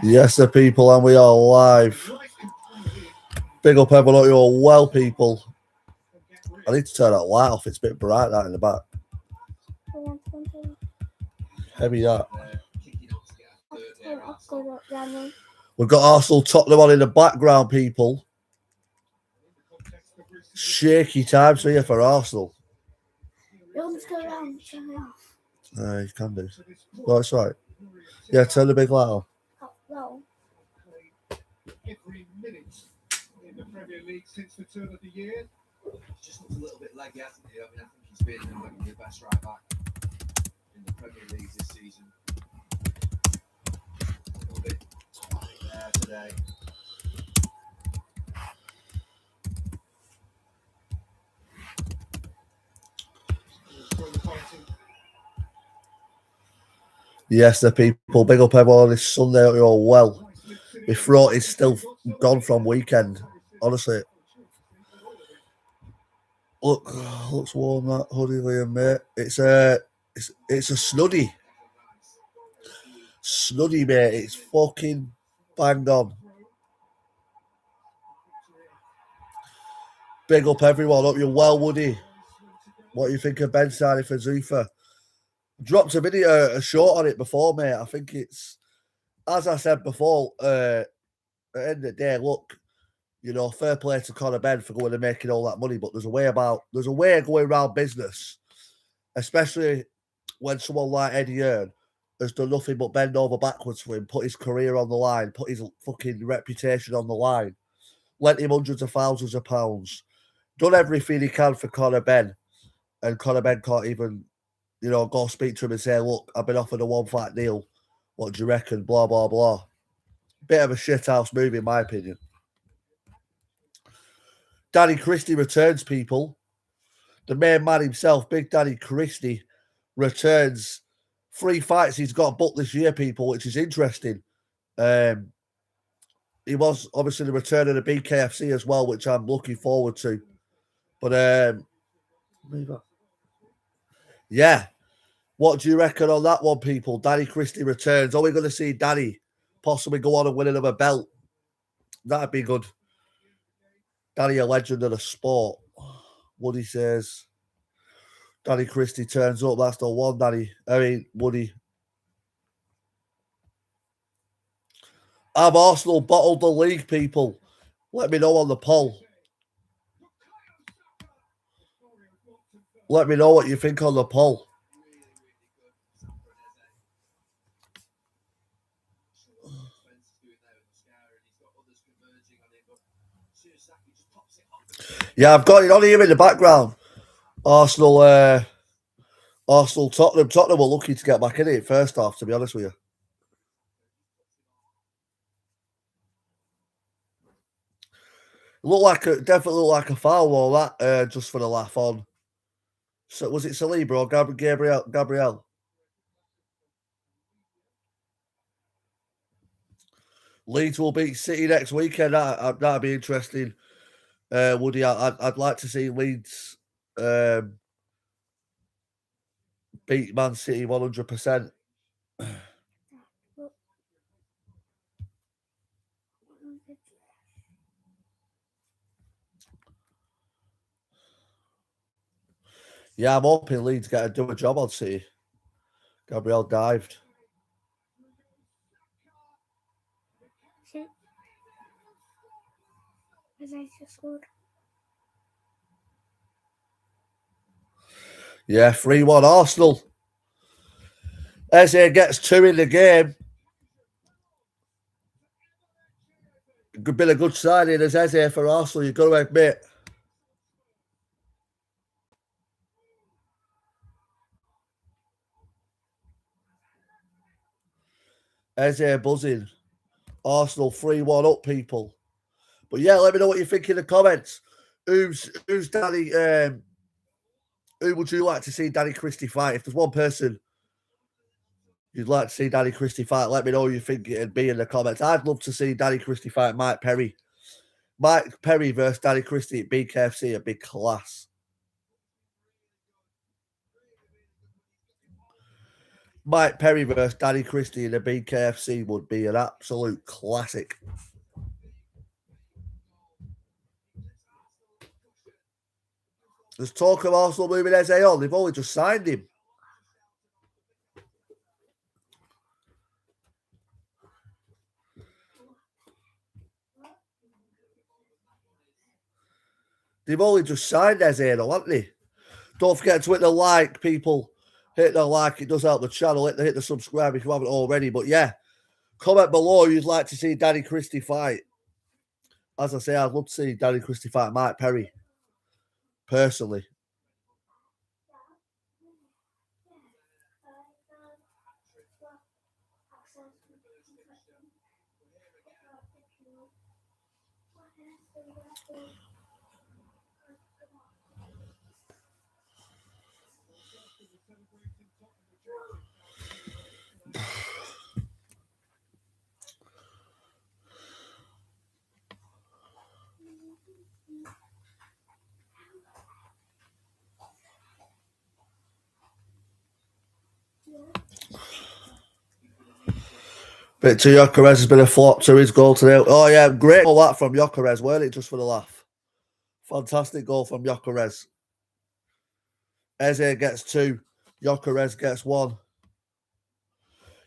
Yes, the people, and we are live. Big up everyone, you're well, people. I need to turn that light off. It's a bit bright that in the back. Heavy that. We've got Arsenal Tottenham on in the background, people. Shaky times here for Arsenal. You can do. Well, that's right. Yeah, turn the big light on. Every minute in the Premier League since the turn of the year. Just looks a little bit leggy, hasn't he? I mean, I think he's been the best right back in the Premier League this season. A little bit there today. Yes, the people. Big up everyone on this Sunday. You're all well. My throat is still gone from weekend. Honestly. Looks warm that hoodie, Liam, mate. It's a snuddy. Snuddy, mate. It's fucking bang on. Big up everyone. Hope you're well, Woody. What do you think of Ben signing for Zufa? Dropped a video, a short on it before, mate. I think it's, as I said before, at the end of the day, look, you know, fair play to Conor Ben for going and making all that money, but there's a way going around business, especially when someone like Eddie Hearn has done nothing but bend over backwards for him, put his career on the line, put his fucking reputation on the line, lent him hundreds of thousands of pounds, done everything he can for Conor Ben, and Conor Ben can't even, you know, go speak to him and say, look, I've been offered a one-fight deal. What do you reckon? Blah, blah, blah. Bit of a shithouse move, in my opinion. Danny Christie returns, people. The main man himself, Big Danny Christie, returns. 3 fights he's got booked this year, people, which is interesting. He was obviously the return of the BKFC as well, which I'm looking forward to. But, yeah. What do you reckon on that one, people? Danny Christie returns. Are we going to see Danny possibly go on and win another belt? That'd be good. Danny, a legend of the sport. Woody says, Danny Christie turns up. That's the one, Danny. I mean, Woody. Have Arsenal bottled the league, people? Let me know on the poll. Let me know what you think on the poll. Yeah, I've got it on here in the background. Arsenal, Tottenham. Tottenham were lucky to get back in it first half, to be honest with you. Definitely looked like a foul, all that, just for the laugh on. So was it Saliba or Gabriel? Leeds will beat City next weekend. That'd be interesting. Woody, I'd like to see Leeds beat Man City 100%. Yeah, I'm hoping Leeds get to do a job on City. Gabriel dived. Yeah, 3-1 Arsenal. Eze gets 2 in the game. Been a good signing as Eze for Arsenal, you've got to admit. Eze buzzing. Arsenal 3-1 up, people. But yeah, let me know what you think in the comments. Who's Danny? Who would you like to see Danny Christie fight? If there's one person you'd like to see Danny Christie fight, let me know who you think it'd be in the comments. I'd love to see Danny Christie fight Mike Perry. Mike Perry versus Danny Christie at BKFC, a big class. Mike Perry versus Danny Christie in the BKFC would be an absolute classic. There's talk of Arsenal moving Eze on. They've only just signed him. They've only just signed Eze on, haven't they? Don't forget to hit the like, people. Hit the like. It does help the channel. Hit the subscribe if you haven't already. But yeah, comment below if you'd like to see Danny Christie fight. As I say, I'd love to see Danny Christie fight Mike Perry. Personally. But to Gyökeres has been a flop to his goal today. Oh yeah, great goal that from Gyökeres, weren't it? Just for the laugh. Fantastic goal from Gyökeres. Eze gets 2. Gyökeres gets 1.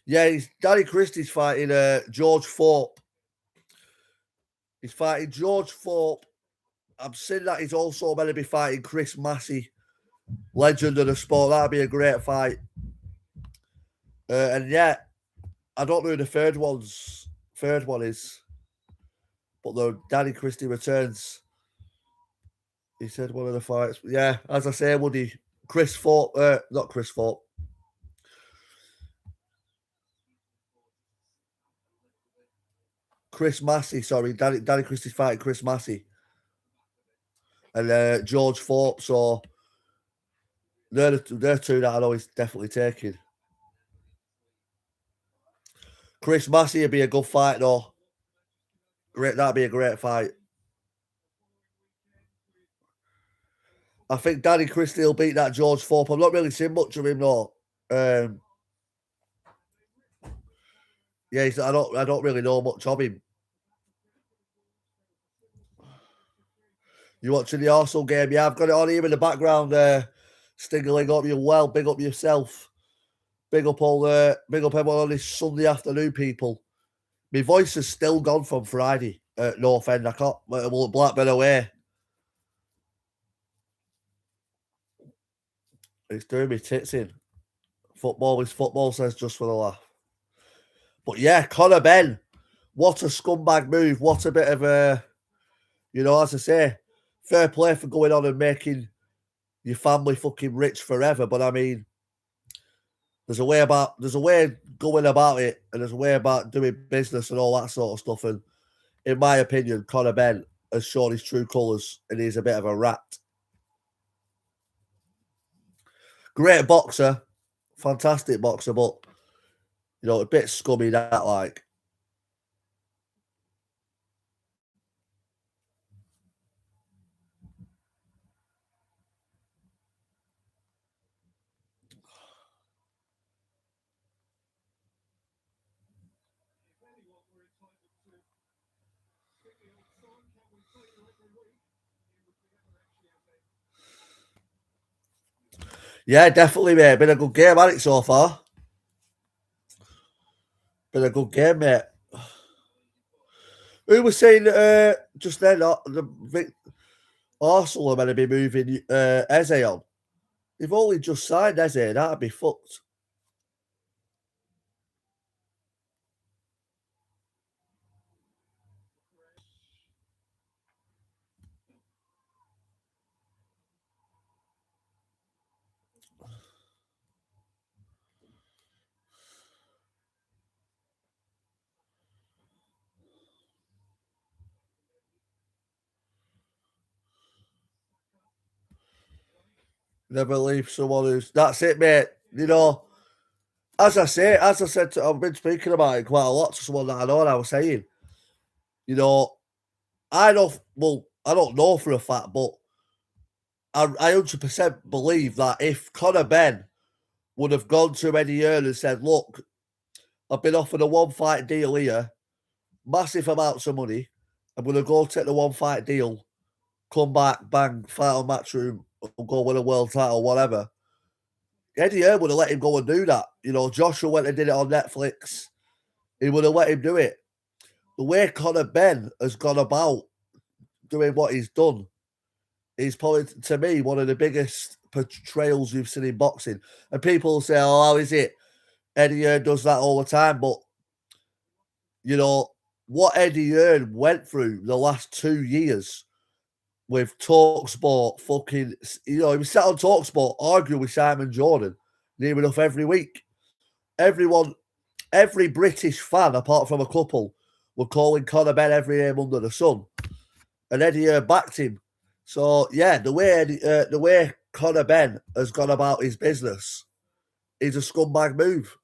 Yeah, Danny Christie's fighting George Thorpe. He's fighting George Thorpe. I'm saying that he's also going to be fighting Chris Massey, legend of the sport. That'd be a great fight. And yeah, I don't know who the third one is, but the Danny Christie returns. He said one of the fights. Yeah, as I say, Woody, Chris Thorpe, not Chris Thorpe. Chris Massey, sorry. Danny Christie's fighting Chris Massey. And George Thorpe, so they're two that I know he's definitely taking. Chris Massey would be a good fight, though. That'd be a great fight. I think Danny Christie will beat that George Thorpe. I'm not really seeing much of him, though. Yeah, I don't really know much of him. You watching the Arsenal game? Yeah, I've got it on here in the background. Stingling up you well. Big up yourself. Big up everyone on this Sunday afternoon, people. My voice is still gone from Friday at North End. I can't. Well, Blackburn away. It's doing me tits in. Football is football, says just for the laugh. But yeah, Conor Benn. What a scumbag move. What a bit of a, as I say, fair play for going on and making your family fucking rich forever. But I mean, there's a way going about it, and there's a way about doing business and all that sort of stuff. And in my opinion, Conor Benn has shown his true colours, and he's a bit of a rat. Great boxer, fantastic boxer, but a bit scummy that like. Yeah, definitely, mate. Been a good game, hasn't it, so far? Been a good game, mate. Who was saying just then Arsenal are going to be moving Eze on? They've only just signed Eze. That'd be fucked. Never leave someone who's... That's it, mate. As I said, I've been speaking about it quite a lot to someone that I know, and I was saying, I don't know for a fact, but I 100% believe that if Conor Benn would have gone to Eddie Hearn and said, look, I've been offered a one-fight deal here, massive amounts of money. I'm going to go take the one-fight deal, come back, bang, fight on Matchroom, go win a world title, whatever. Eddie Hearn would have let him go and do that. You know, Joshua went and did it on Netflix. He would have let him do it. The way Conor Ben has gone about doing what he's done is probably, to me, one of the biggest portrayals you've seen in boxing. And people say, oh, how is it? Eddie Hearn does that all the time. But, you know, what Eddie Hearn went through the last 2 years with TalkSport, fucking, you know, he was sat on TalkSport arguing with Simon Jordan near enough every week. Every British fan, apart from a couple, were calling Conor Ben every name under the sun. And Eddie Hearn backed him. So, yeah, the way Conor Ben has gone about his business is a scumbag move.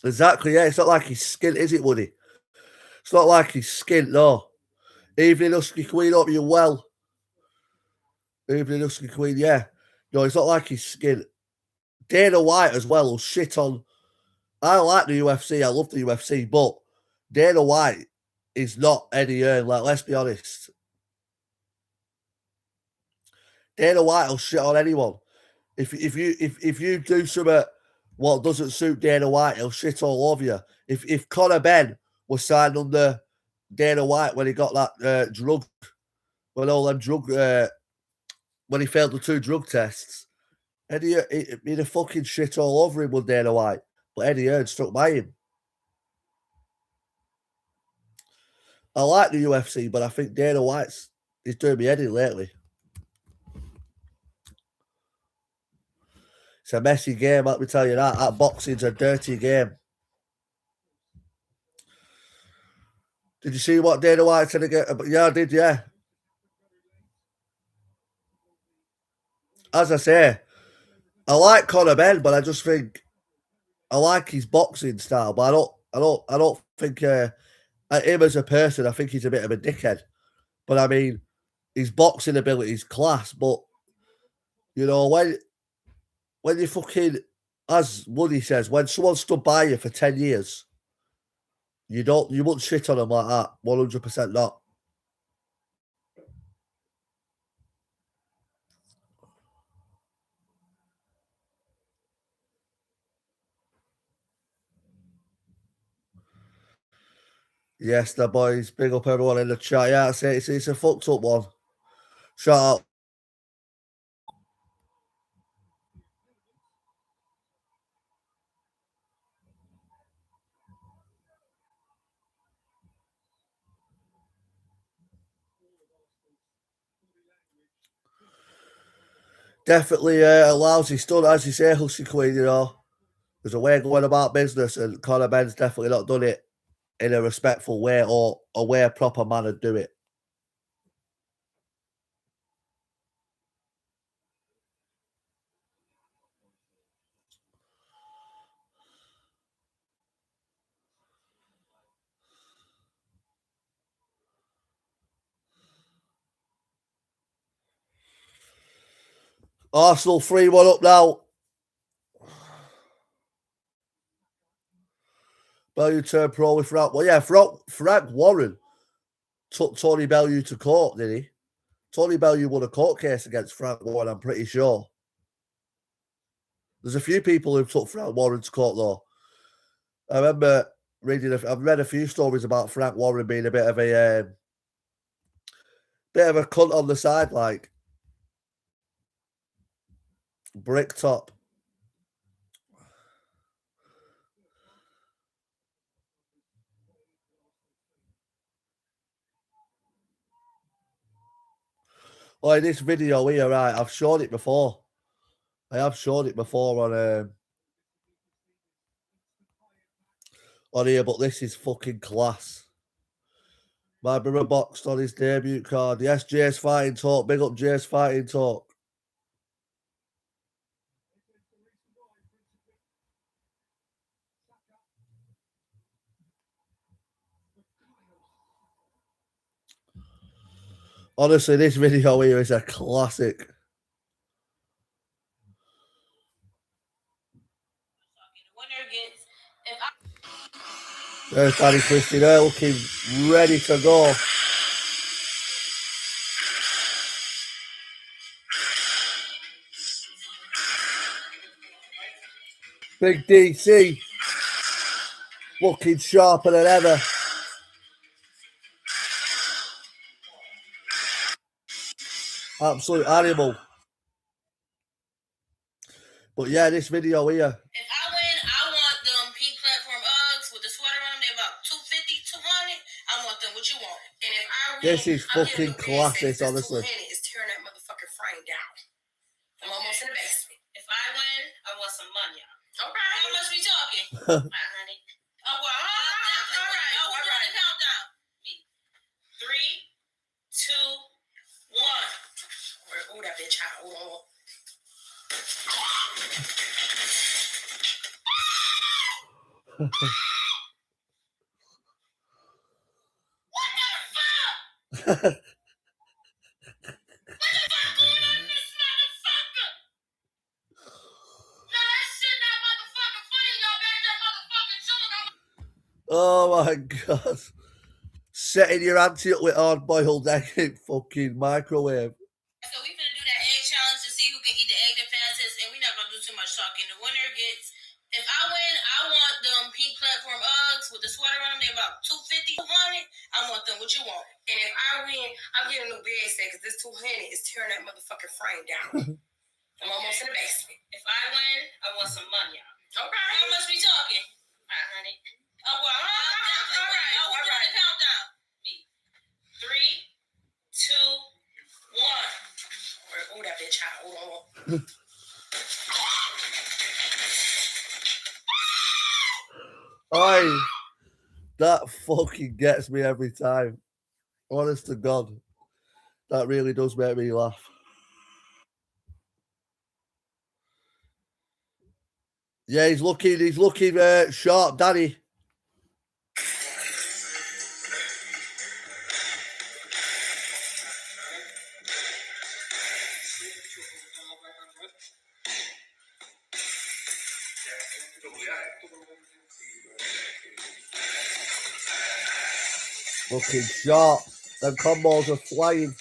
Exactly, yeah. It's not like he's skint, is it, Woody? It's not like he's skint, no. Evening Husky Queen, hope you're well. Evening Husky Queen, yeah. No, it's not like he's skint. Dana White as well will shit on. I like the UFC, I love the UFC, but Dana White is not Eddie Hearn. Like, let's be honest. Dana White will shit on anyone. If you do something what doesn't suit Dana White, he'll shit all over you. If Conor Ben was signed under Dana White when he got that drug, when all them drug, when he failed the 2 drug tests, he'd have fucking shit all over him with Dana White. But Eddie Hearn stuck by him. I like the UFC, but I think Dana White's is doing me head in lately. It's a messy game, let me tell you that. That boxing's a dirty game. Did you see what Dana White said again? Yeah, I did, yeah. As I say, I like Conor Ben, but I just think I like his boxing style, but I don't think him as a person, I think he's a bit of a dickhead. But I mean, his boxing ability is class, but you know, when you fucking, as Woody says, when someone stood by you for 10 years, you wouldn't shit on them like that. 100% not. Yes, the boys. Big up everyone in the chat. Yeah, it's a fucked up one. Shout out. Definitely a lousy stunt, as you say, Husky Queen, you know. There's a way of going about business, and Conor Ben's definitely not done it in a respectful way or a way a proper man would do it. Arsenal 3-1 up now. Bellew turned pro with Frank. Well, yeah, Frank Warren took Tony Bellew to court, did he? Tony Bellew won a court case against Frank Warren, I'm pretty sure. There's a few people who took Frank Warren to court, though. I remember I've read a few stories about Frank Warren being a bit of a cunt on the side, like brick top. Oh, in this video here, right, I've shown it before. I have shown it before on here, but this is fucking class. My brother boxed on his debut card. Yes, Jay's Fighting Talk. Big up Jay's Fighting Talk. Honestly, this video here is a classic. There's Danny Christie there looking ready to go. Big DC looking sharper than ever. Absolute animal. But yeah, this video here. If I win, I want them pink platform Uggs with the sweater on them. They're about $250, $200. I want them. What you want? And if I win, This is fucking classic, honestly. It's tearing that motherfucking frame down. I'm almost in the basement. If I win, I want some money. Okay. How much we talking? 500. Oh, well, all right. Oh, we're doing the countdown. 3, 2, 1. Oh, that bitch hot. Hold on. What the fuck? What the fuck going on in this motherfucker? No, that shit not motherfucking funny. Y'all back there motherfucking chilling. Oh my god. Setting your auntie up with hard boiled egg in fucking microwave. So we finna do that egg challenge to see who can eat the egg the fastest, and we're not gonna do too much talking. The winner gets, if I win, I want them pink platform Uggs with the sweater on them. They're about $250, $200. I want them. What you want? And if I win, I'm getting a new bed set because this $200 is tearing that motherfucking frame down. I'm almost in the basement. If I win, I want some money. Okay. How much we talking? 500. Oh, well, all right. Oh, we're doing the countdown. 3, 2, 1. Oh, that bitch hot. Hold on. Oi, that fucking gets me every time. Honest to God. That really does make me laugh. Yeah, he's looking sharp, Danny. Looking sharp. Them combos are flying.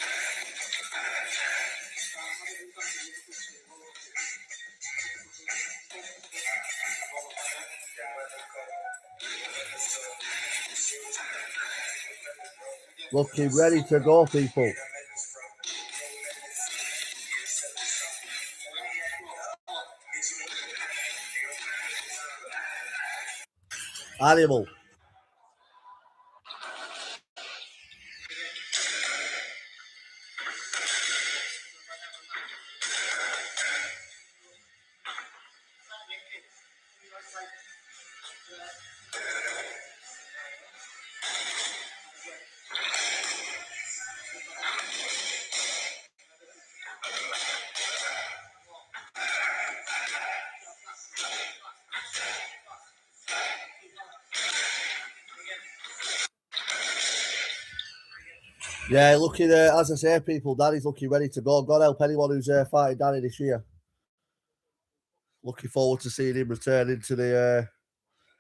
Looking ready to go, people. Animal. Yeah, looking, as I say, people, Danny's looking ready to go. God help anyone who's fighting Danny this year. Looking forward to seeing him return into the...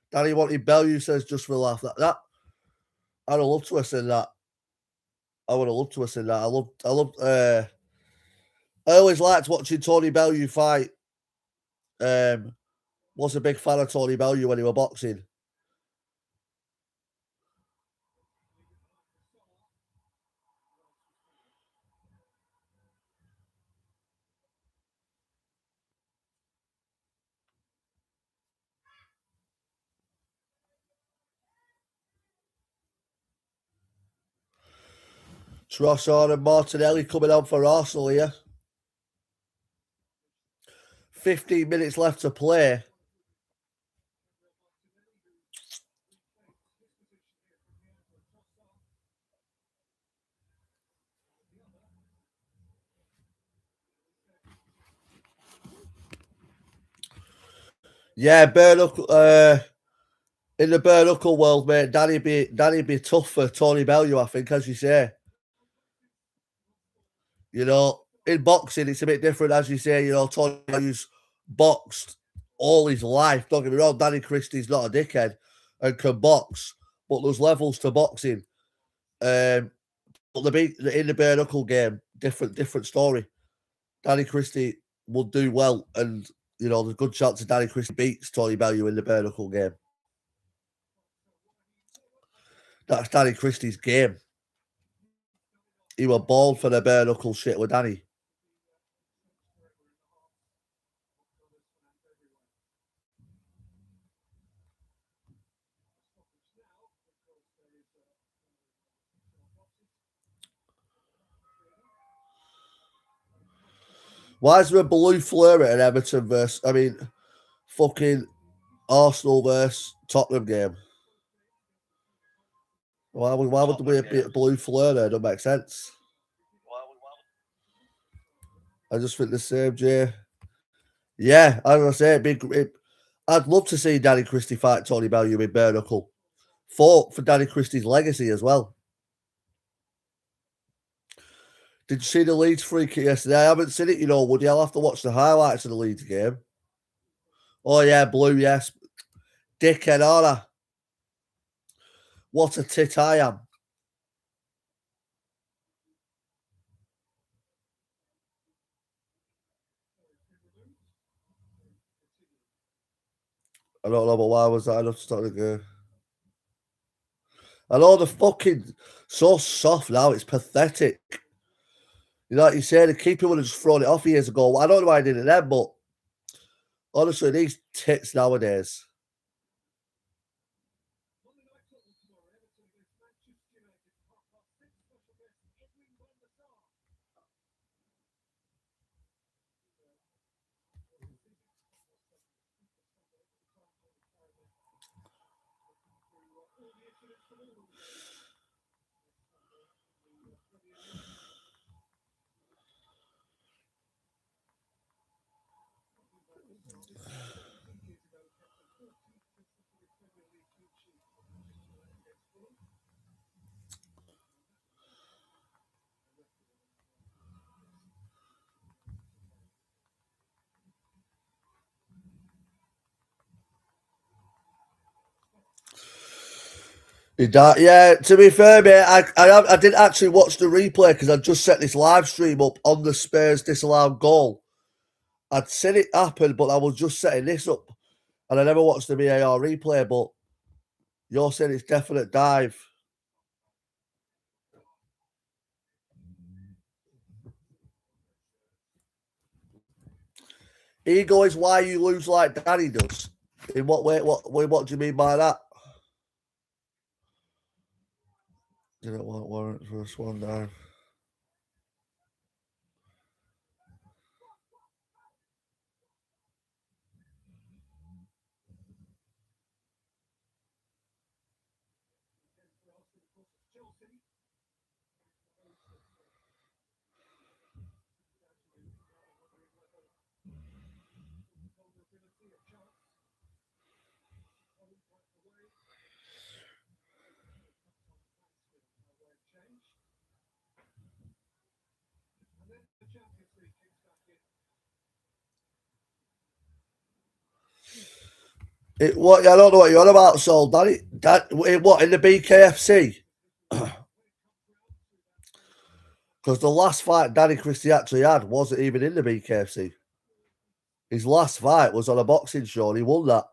Danny wanted Bellew, says, just for a laugh. That I'd have loved to have seen that. I would have loved to have seen that. I always liked watching Tony Bellew fight. Was a big fan of Tony Bellew when he was boxing. Trossard and Martinelli coming on for Arsenal here. 15 minutes left to play. Yeah, in the bare knuckle world, mate, Danny be tough for Tony Bellew, I think, as you say. You know, in boxing, it's a bit different, as you say. You know, Tony Bellew's boxed all his life. Don't get me wrong, Danny Christie's not a dickhead and can box, but there's levels to boxing. But in the bare knuckle game, different story. Danny Christie will do well, and you know, there's a good chance that Danny Christie beats Tony Bellew in the bare knuckle game. That's Danny Christie's game. He was born for the bare knuckle shit with Danny. Why is there a blue flare at an Everton fucking Arsenal versus Tottenham game? Why would there be a blue flare there? It doesn't make sense. I just think the same, Jay. Yeah, as I say, I'd love to see Danny Christie fight Tony Bellew in bare knuckle. Fought for Danny Christie's legacy as well. Did you see the Leeds free kick yesterday? I haven't seen it, you know, Woody. I'll have to watch the highlights of the Leeds game. Oh, yeah, blue, yes. Dickhead, aren't I? What a tit I am. I don't know, but why was that enough to start the game? I know the fucking so soft now, it's pathetic. You know, like you say, the keeper would have just thrown it off years ago. I don't know why he did it then, but honestly, these tits nowadays. Yeah, to be fair, mate, I didn't actually watch the replay because I just set this live stream up on the Spurs disallowed goal. I'd seen it happen, but I was just setting this up, and I never watched the VAR replay. But you're saying it's definite dive. Ego is why you lose like Danny does. In what way? What do you mean by that? Didn't want warrant for a swan dive. I don't know what you're on about, Sol. Danny, what in the BKFC? Because the last fight Danny Christie actually had wasn't even in the BKFC. His last fight was on a boxing show and he won that.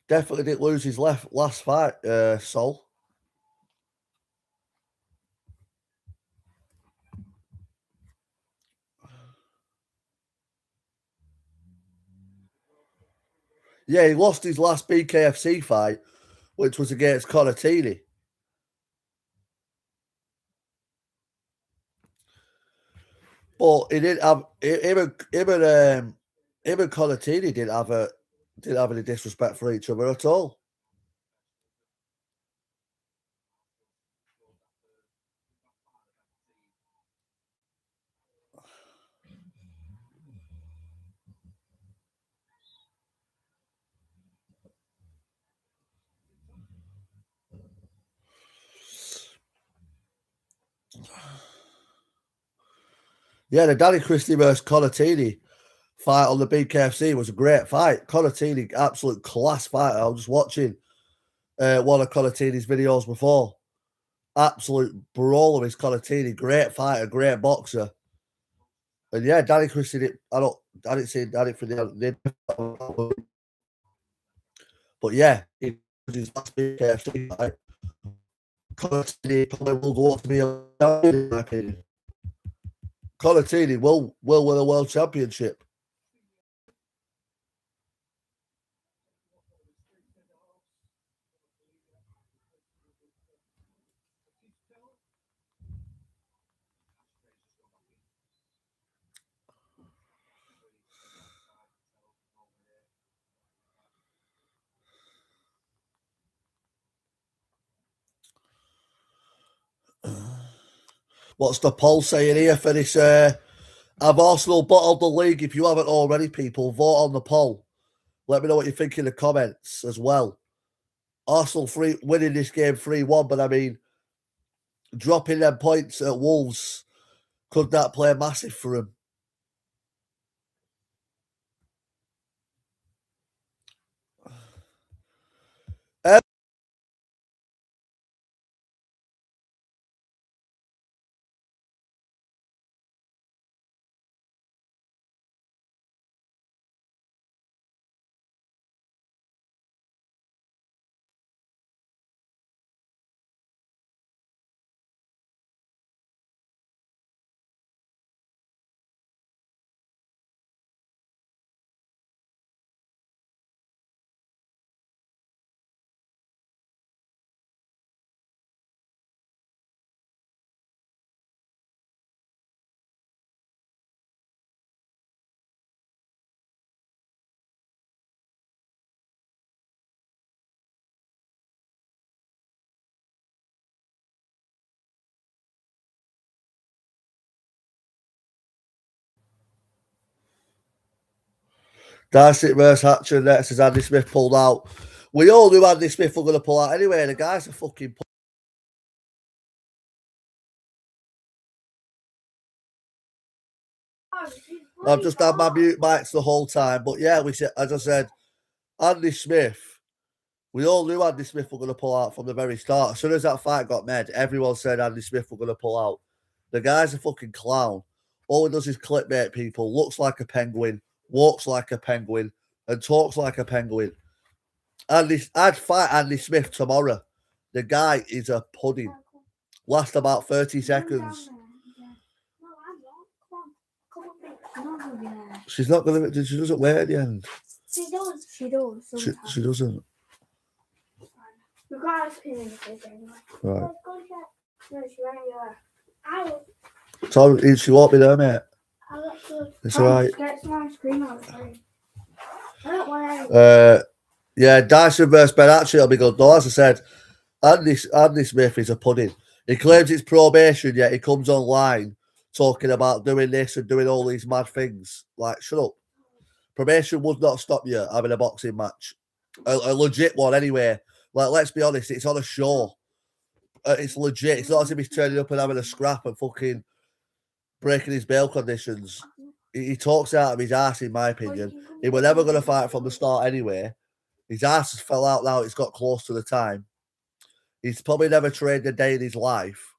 Definitely didn't lose his last fight, Sol. Yeah, he lost his last BKFC fight, which was against Conatini. But he didn't have him and Conatini didn't have any disrespect for each other at all. Yeah, the Danny Christie versus Conatini fight on the BKFC was a great fight. Conatini, absolute class fighter. I was just watching one of Conatini's videos before. Absolute brawler is Conatini. Great fighter, great boxer. And yeah, Danny Christie, I didn't see Danny for the but yeah, it was his last BKFC fight. Conatini probably will go up to be a champion, in my opinion. Conatini will win a world championship. What's the poll saying here for this? Have Arsenal bottled the league? If you haven't already, people, vote on the poll. Let me know what you think in the comments as well. Arsenal winning this game 3-1, but I mean, dropping them points at Wolves, could that play massive for them? Darcy versus Hatcher next as Andy Smith pulled out. We all knew Andy Smith were going to pull out anyway. The guy's a fucking. I've just had my mute mics the whole time, but yeah, as I said, Andy Smith. We all knew Andy Smith were going to pull out from the very start. As soon as that fight got made, everyone said Andy Smith were going to pull out. The guy's a fucking clown. All he does is clickbait people, looks like a penguin, walks like a penguin, and talks like a penguin. I'd fight Andy Smith tomorrow. The guy is a pudding. Last about 30 seconds. She's not going to. She doesn't wait at the end. She does. She does. She doesn't. We've got ice cream in the fridge anyway. Right. Let's go get. No, she won't go. So she won't be there, mate. It's alright. Get some ice cream out of the fridge. I don't want any. Yeah, Dyson versus Ben actually will be good. Though, as I said, Andy Smith is a pudding. He claims it's probation, yet he comes online talking about doing this and doing all these mad things. Like, shut up. Probation would not stop you having a boxing match. A legit one, anyway. Like, let's be honest, it's on a show. It's legit. It's not as if he's turning up and having a scrap and fucking breaking his bail conditions. He talks out of his ass, in my opinion. He was never going to fight from the start anyway. His ass has fell out now. It's got close to the time. He's probably never trained a day in his life.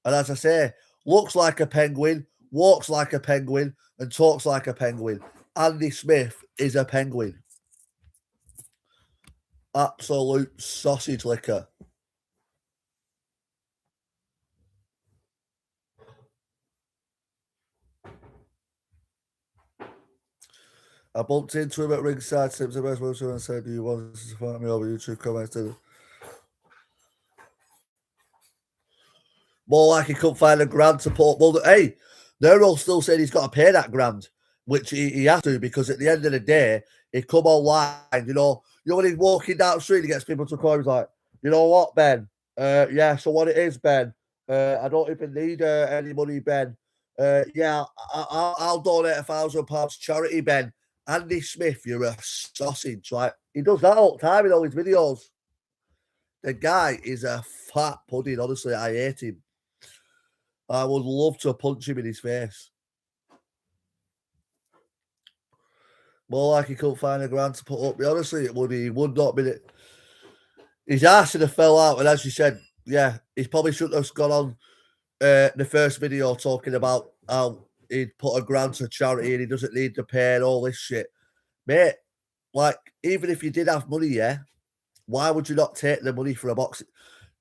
And as I say, looks like a penguin, walks like a penguin, and talks like a penguin. Andy Smith is a penguin. Absolute sausage liquor. I bumped into him at ringside, Sims and and said, "Do you want to find me over YouTube comments?" More like he couldn't find a grand to put. Well, hey, they're all still saying he's got to pay that grand, which he has to, because at the end of the day, he come online, you know when he's walking down the street, he gets people to call, he's like, "You know what, Ben? Yeah, so what it is, Ben, I don't even need any money, Ben. Yeah, I'll donate £1,000 charity, Ben." Andy Smith, you're a sausage. Like, he does that all the time in all his videos. The guy is a fat pudding, honestly. I hate him. I would love to punch him in his face. More like he couldn't find a grand to put up. Honestly, he would not be it. His arse would have fell out, and as you said, yeah, he probably shouldn't have gone on the first video talking about how he'd put a grand to charity and he doesn't need to pay and all this shit. Mate, like, even if you did have money, yeah, why would you not take the money for a box?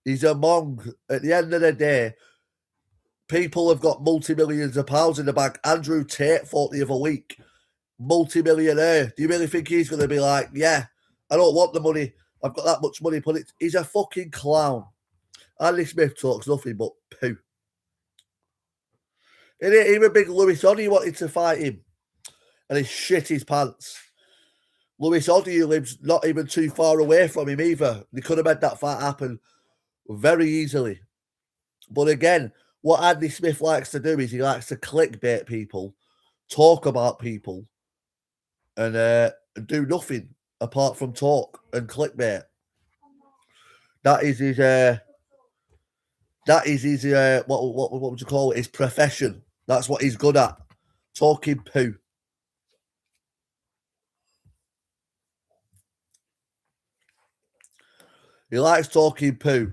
He's a monk. At the end of the day, people have got multi-millions of pounds in the bank. Andrew Tate fought the other week. Multi-millionaire. Do you really think he's going to be like, yeah, I don't want the money. I've got that much money. He's a fucking clown. Andy Smith talks nothing but poo. Even big Lewis Oddy wanted to fight him. And he shit his pants. Lewis Oddy lives not even too far away from him either. They could have made that fight happen very easily. But again, what Andy Smith likes to do is he likes to clickbait people, talk about people, and do nothing apart from talk and clickbait. That is his what would you call it? His profession. That's what he's good at. Talking poo. He likes talking poo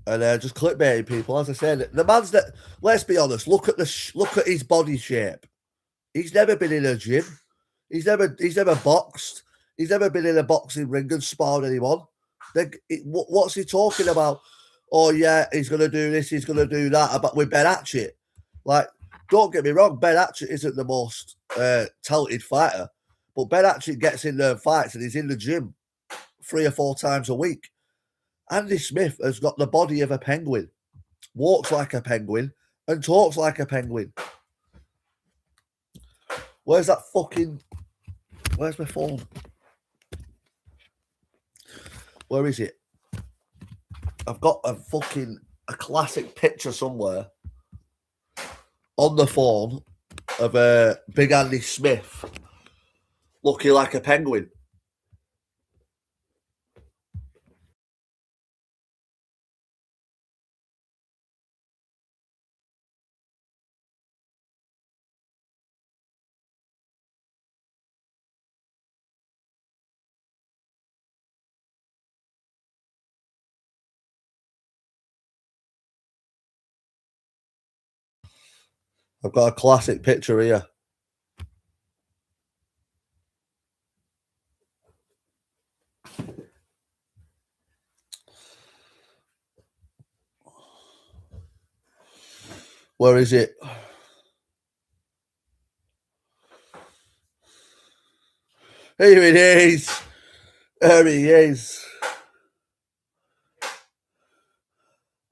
and just clickbaiting people. As I said, the man's that. Let's be honest. Look at his body shape. He's never been in a gym. He's never boxed. He's never been in a boxing ring and sparred anyone. What's he talking about? Oh yeah, he's gonna do this. He's gonna do that. But with Ben Hatchett, like, don't get me wrong. Ben Hatchett isn't the most talented fighter, but Ben Hatchett gets in the fights and he's in the gym 3 or 4 times a week. Andy Smith has got the body of a penguin, walks like a penguin, and talks like a penguin. Where's my phone? Where is it? I've got a classic picture somewhere on the phone of Big Andy Smith looking like a penguin. I've got a classic picture here. Where is it? Here it is. There he is.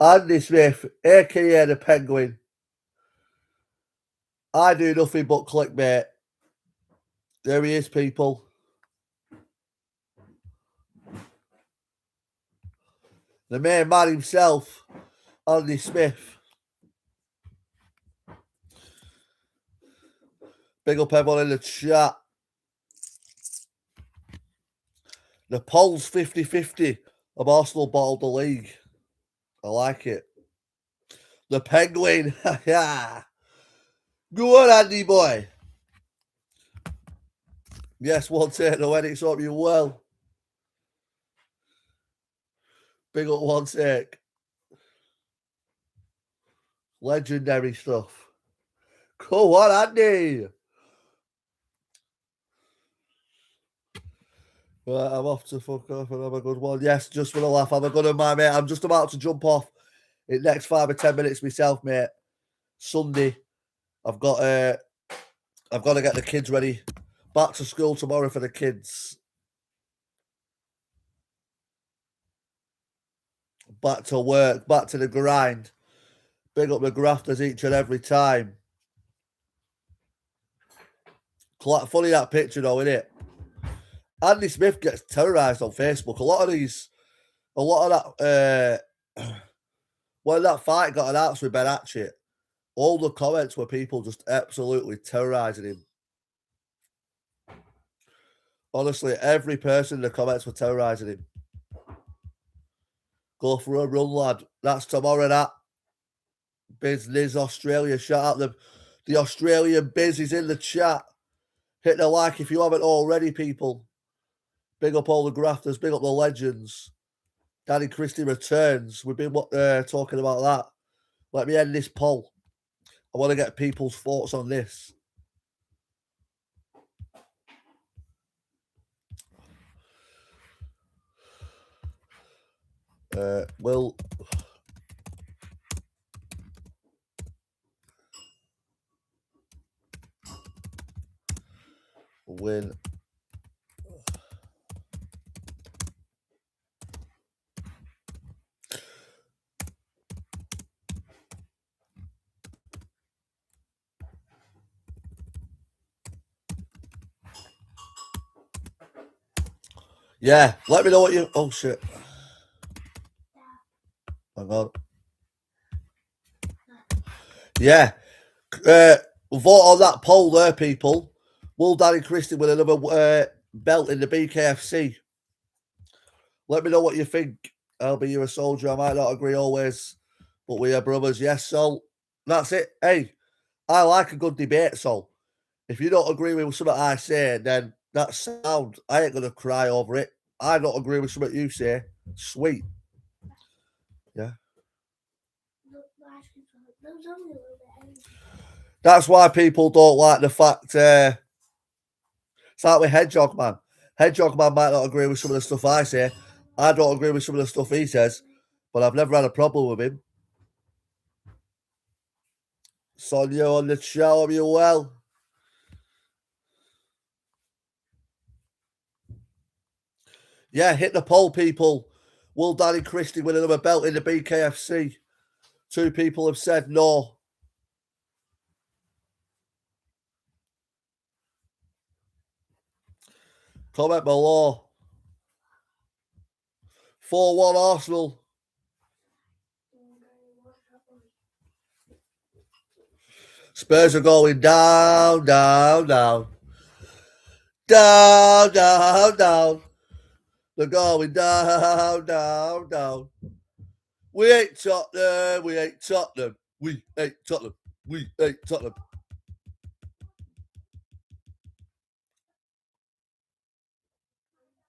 Andy Smith, aka the Penguin. I do nothing but clickbait. There he is, people. The main man himself, Andy Smith. Big up everyone in the chat. The polls 50-50 of Arsenal bottled the league. I like it. The Penguin. Yeah. Go on, Andy boy. Yes, one take the wedding. Hope you well. Big up one take. Legendary stuff. Go on, Andy. Right, I'm off to fuck off and have a good one. Yes, just for the laugh. Have a good one, my mate. I'm just about to jump off in the next 5 or 10 minutes myself, mate. Sunday. I've got to get the kids ready. Back to school tomorrow for the kids. Back to work. Back to the grind. Big up the grafters each and every time. Funny that picture though, isn't it? Andy Smith gets terrorised on Facebook. A lot of that when that fight got announced with Ben Hatchett, all the comments were people just absolutely terrorising him. Honestly, every person in the comments were terrorising him. Go for a run, lad. That's tomorrow, that. Business Australia. Shout out the Australian biz is in the chat. Hit the like if you haven't already, people. Big up all the grafters. Big up the legends. Danny Christie returns. We've been talking about that. Let me end this poll. I want to get people's thoughts on this. Will win Yeah, let me know what you... Oh, shit. Hang on. Yeah. Vote on that poll there, people. Will Danny Christie win another belt in the BKFC? Let me know what you think. I'll be you a soldier. I might not agree always, but we are brothers. Yes, Sol. That's it. Hey, I like a good debate, Sol. If you don't agree with something I say, then that's sound. I ain't going to cry over it. I don't agree with something you say. Sweet. Yeah. That's why people don't like the fact... Start with Hedgehog Man. Hedgehog Man might not agree with some of the stuff I say. I don't agree with some of the stuff he says, but I've never had a problem with him. Sonia on the show, are you well? Yeah, hit the poll, people. Will Danny Christie win another belt in the BKFC? 2 people have said no. Comment below. 4-1 Arsenal. Spurs are going down, down, down. Down, down, down. They're going down, down, down. We ain't Tottenham. We ain't Tottenham. We ain't Tottenham. We ain't Tottenham.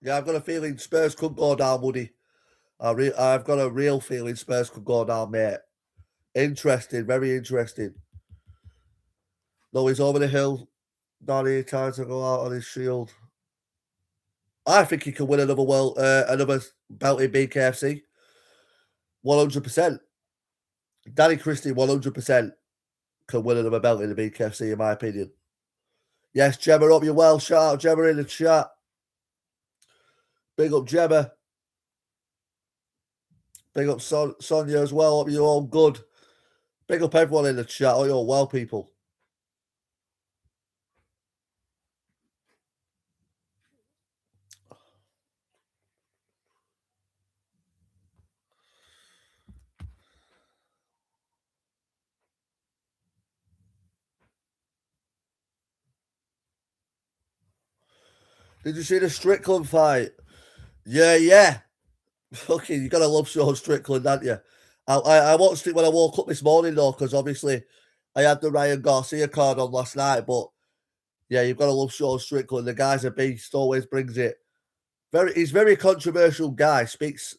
Yeah, I've got a feeling Spurs could go down, Woody. I've got a real feeling Spurs could go down, mate. Interesting, very interesting. Though he's over the hill, not any time to go out on his shield. I think he can win another belt in BKFC. 100%. Danny Christie, 100% can win another belt in the BKFC, in my opinion. Yes, Gemma, hope you're well. Shout out Gemma in the chat. Big up Gemma. Big up Sonia as well. Hope you're all good. Big up everyone in the chat. Hope you're well, people. Did you see the Strickland fight? Yeah. Fucking, you gotta love Sean Strickland, don't you? I watched it when I woke up this morning, though, because obviously I had the Ryan Garcia card on last night. But yeah, you've got to love Sean Strickland. The guy's a beast. Always brings it. He's very controversial guy. Speaks.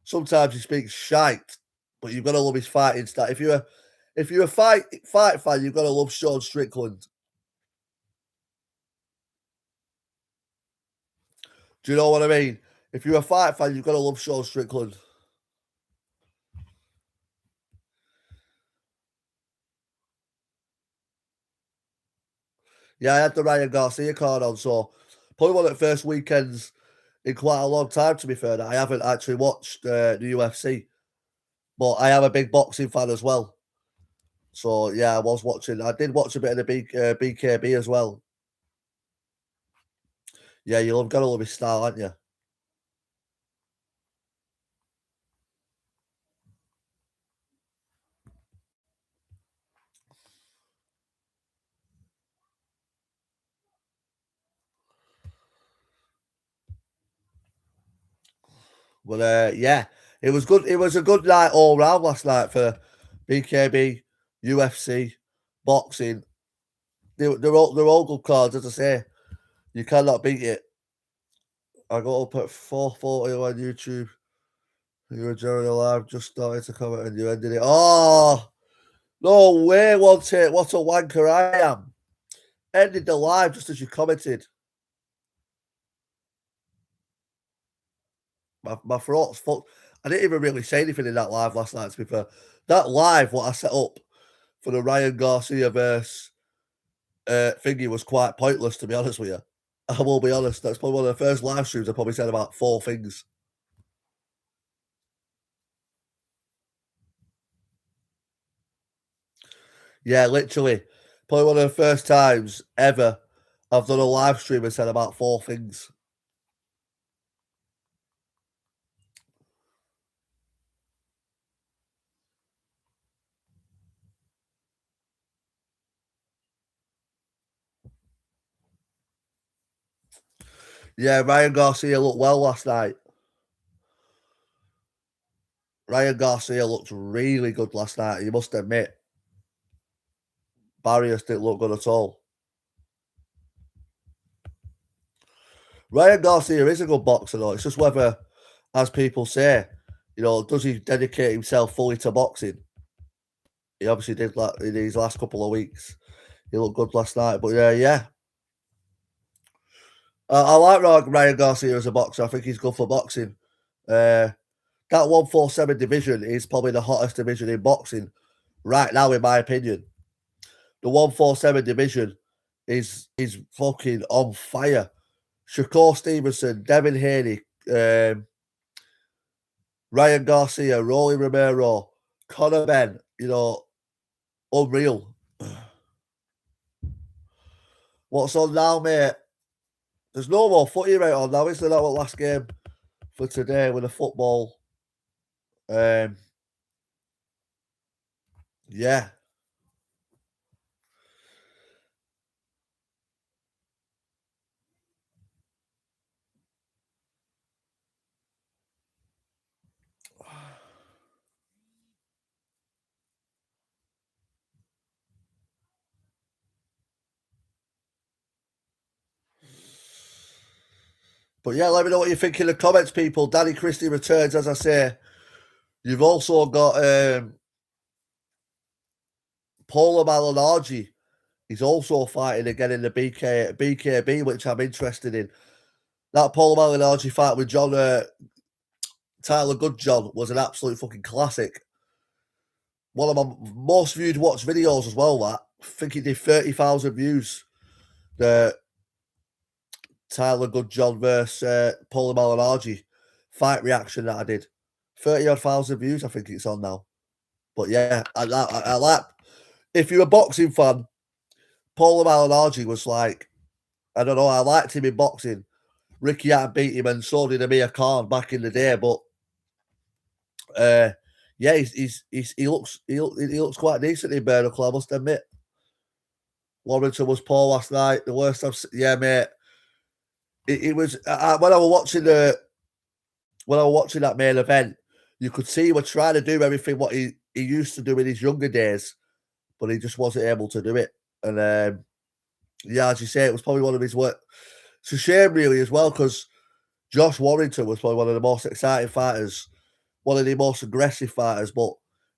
Sometimes he speaks shite, but you've got to love his fighting style. If you're a fight fan, you've got to love Sean Strickland. Do you know what I mean? If you're a fight fan, you've got to love Sean Strickland. Yeah, I had the Ryan Garcia card on, so probably one of the first weekends in quite a long time, to be fair, that I haven't actually watched the UFC. But I am a big boxing fan as well. So, yeah, I was watching. I did watch a bit of the BKB as well. Yeah, you've got to love his style, haven't you? But yeah, it was good. It was a good night all round last night for BKB, UFC, boxing. They're all good cards, as I say. You cannot beat it. I got up at 4:40 on YouTube. You were during the live, just started to comment and you ended it. Oh, no way, one take. What a wanker I am. Ended the live just as you commented. My throat's fucked. I didn't even really say anything in that live last night, to be fair. That live, what I set up for the Ryan Garcia verse thingy was quite pointless, to be honest with you. I will be honest. That's probably one of the first live streams I probably said about 4 things. Yeah, literally. Probably one of the first times ever I've done a live stream and said about 4 things. Yeah, Ryan Garcia looked well last night. Ryan Garcia looked really good last night, you must admit. Barrios didn't look good at all. Ryan Garcia is a good boxer, though. It's just whether, as people say, does he dedicate himself fully to boxing? He obviously did that in these last couple of weeks. He looked good last night, but yeah. I like Ryan Garcia as a boxer. I think he's good for boxing. That 147 division is probably the hottest division in boxing right now, in my opinion. The 147 division is fucking on fire. Shakur Stevenson, Devin Haney, Ryan Garcia, Rolly Romero, Conor Ben, unreal. What's on now, mate? There's no more footy right on now, is there? That was last game for today with the football. Yeah. But yeah, let me know what you think in the comments, people. Danny Christie returns, as I say. You've also got Paulo Malignaggi. He's also fighting again in the BKB, which I'm interested in. That Paulo Malignaggi fight with Tyler Goodjohn was an absolute fucking classic. One of my most viewed watched videos as well, that. I think he did 30,000 views. The Tyler Goodjohn versus Paulo Malignaggi fight reaction that I did. 30-odd thousand views, I think it's on now. But yeah, I like. If you're a boxing fan, Paulo Malignaggi was like, I don't know, I liked him in boxing. Ricky Hatton beat him, and so did Amir Khan back in the day. But yeah, he looks quite decent in bare knuckle, I must admit. Warrington was poor last night. The worst I've seen. Yeah, mate. It was when I was watching that main event, you could see he was trying to do everything what he used to do in his younger days, but he just wasn't able to do it. And yeah, as you say, it was probably one of his work. It's a shame, really, as well, because Josh Warrington was probably one of the most exciting fighters, one of the most aggressive fighters. But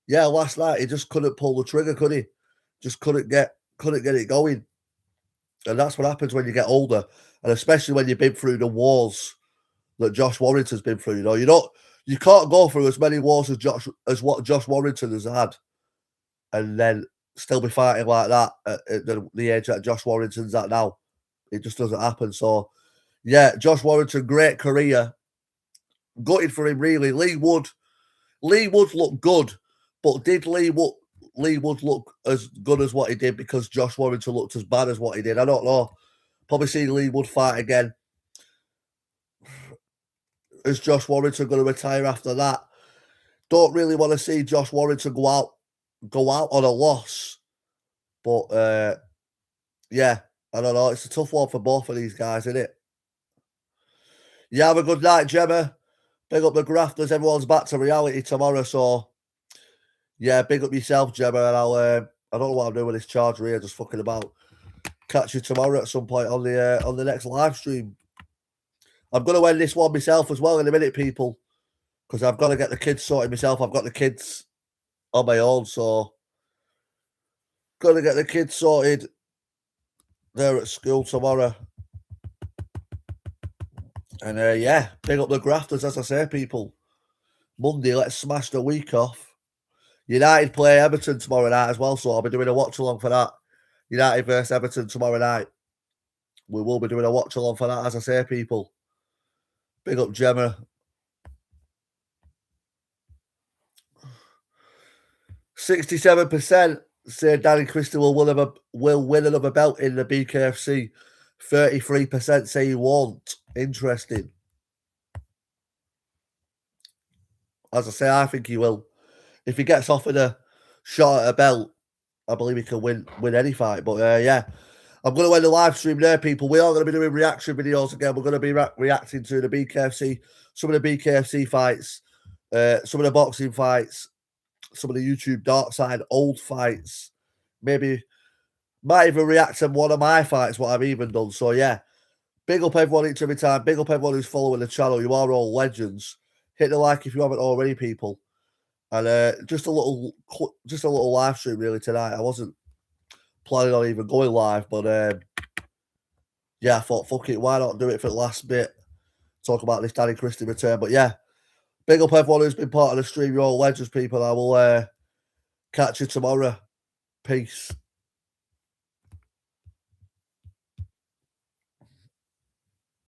yeah, last night he just couldn't pull the trigger, could he? Just couldn't get it going. And that's what happens when you get older, and especially when you've been through the wars that Josh Warrington's been through. You can't go through as many wars as what Josh Warrington has had, and then still be fighting like that at the age that Josh Warrington's at now. It just doesn't happen. So, yeah, Josh Warrington, great career. Gutted for him, really. Lee Wood looked good, but did Lee Wood look as good as what he did because Josh Warrington looked as bad as what he did? I don't know. Probably see Lee Wood fight again. Is Josh Warrington going to retire after that? Don't really want to see Josh Warrington go out on a loss. But yeah, I don't know. It's a tough one for both of these guys, isn't it? Yeah, have a good night, Gemma. Big up the grafters. Everyone's back to reality tomorrow. So Yeah, big up yourself, Gemma, and I don't know what I'm doing with this charger here, just fucking about. Catch you tomorrow at some point on the next live stream. I'm gonna end this one myself as well in a minute, people, because I've got to get the kids sorted myself. I've got the kids on my own, so got to get the kids sorted. They're at school tomorrow. And yeah, big up the grafters, as I say, people. Monday, let's smash the week off. United play Everton tomorrow night as well, so I'll be doing a watch-along for that. United versus Everton tomorrow night. We will be doing a watch-along for that, as I say, people. Big up Gemma. 67% say Danny Christie will win another belt in the BKFC. 33% say he won't. Interesting. As I say, I think he will. If he gets offered a shot at a belt, I believe he can win any fight. But yeah, I'm going to end the live stream there, people. We are going to be doing reaction videos again. We're going to be reacting to the BKFC, some of the BKFC fights, some of the boxing fights, some of the YouTube dark side old fights. Maybe might even react to one of my fights, what I've even done. So yeah, big up everyone each every time. Big up everyone who's following the channel. You are all legends. Hit the like if you haven't already, people. And just a little live stream really tonight. I wasn't planning on even going live, but yeah, I thought fuck it, why not do it for the last bit? Talk about this Danny Christie return. But yeah, big up everyone who's been part of the stream. You're all legends, people. I will catch you tomorrow. Peace.